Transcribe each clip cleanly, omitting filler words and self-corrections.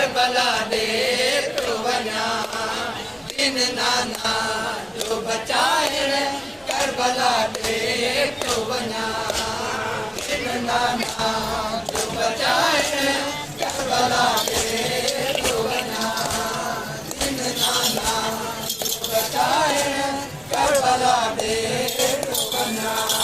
Karbala दे तो वञा दिन नाना जो बचाइण करबला दे तो वञा दिन नाना जो बचाइण करबला दे तो वञा दिन नाना जो बचाइण करबला दे तो वञा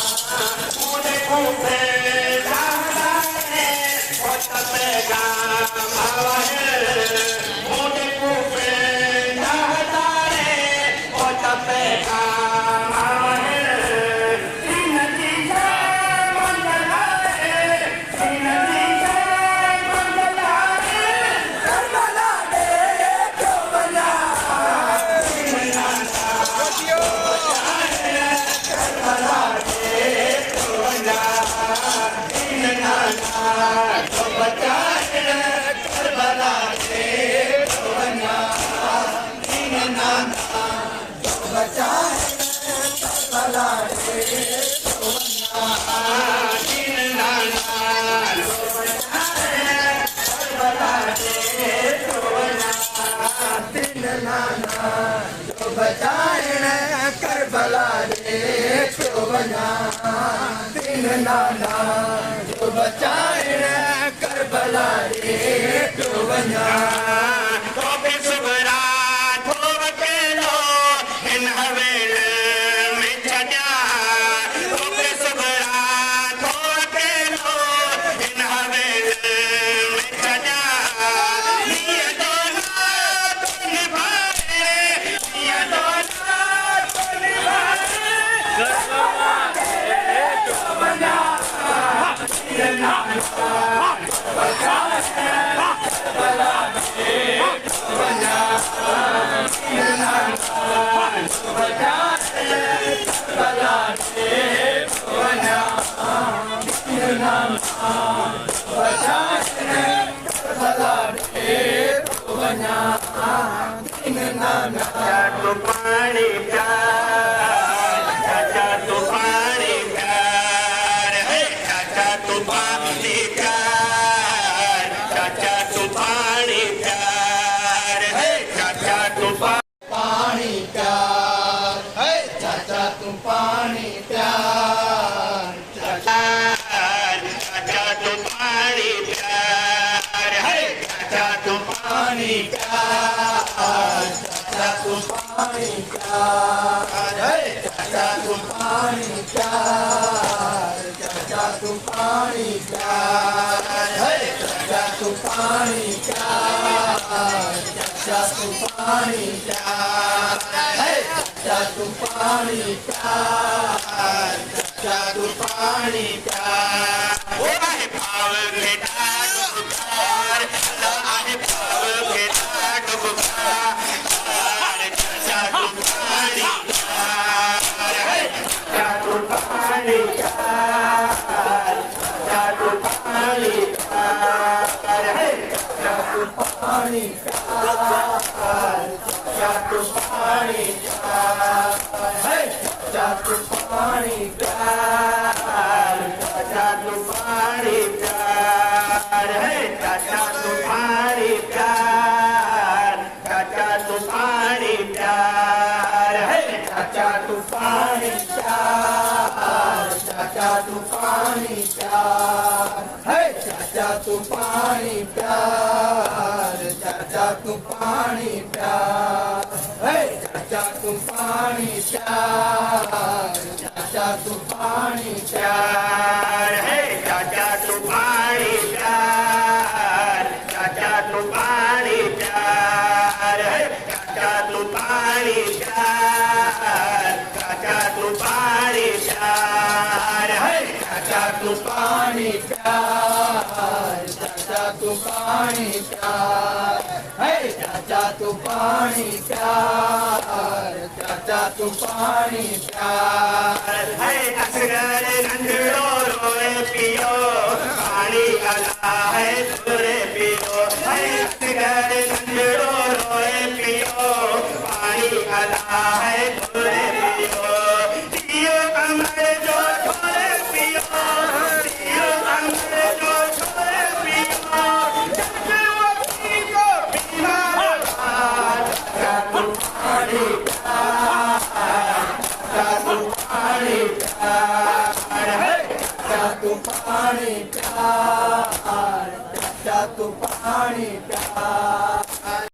बचाइण करबला दे तो वञा दिन नाना जो बचाइण करबला दे तो वञा तो पानी प्यार चाचा तो पानी प्यार है चाचा तो पानी प्यार चाचा तो पानी प्यार है चाचा तो पानी प्यार है चाचा तो पानी प्यार चाचा तो पानी प्यार है चाचा तो पानी प्यार चाचा तो पानी प्यार है चाचा तो पानी प्यार चाचा तो पानी प्यार है चाचा तो पानी प्यार चाचा तो पानी प्यार है चाचा तो पानी प्यार चाचा तो पानी प्यार वो आहे भाव बेटा पुकार आहे भाव बेटा पुकार चाचा तो पानी प्यार है चाचा तो पानी प्यार चाचा तो पानी प्यार है चाचा तो पानी प्यार चाचा तो पानी प्यार है चाचा तो पानी प्यार चाचा तो पानी प्यार है चाचा तो पानी प्यार चाचा तो पानी प्यार है चाचा तो पानी प्यार चाचा तो पानी प्यार है चाचा तो पानी प्यार चाचा तो पानी प्यार है चाचा तो पानी प्यार चाचा तो पानी प्यार है चाचा तो पानी प्यार चाचा तो पानी प्यार है चाचा तो पानी प्यार चाचा तो पानी प्यार है चाचा तो पानी प्यार चाचा तो पानी प्यार है चाचा तो पानी प्यार चाचा तो पानी प्यार है असगर नंदड़ो रोए पियो पानी अला है तुरे पियो है असगर नंदड़ो रोए पियो पानी अला है तुरे पियो पियो अमर जो छोरे पियो पियो अमर जो छोरे पियो जब वक्ती को पानी प्यार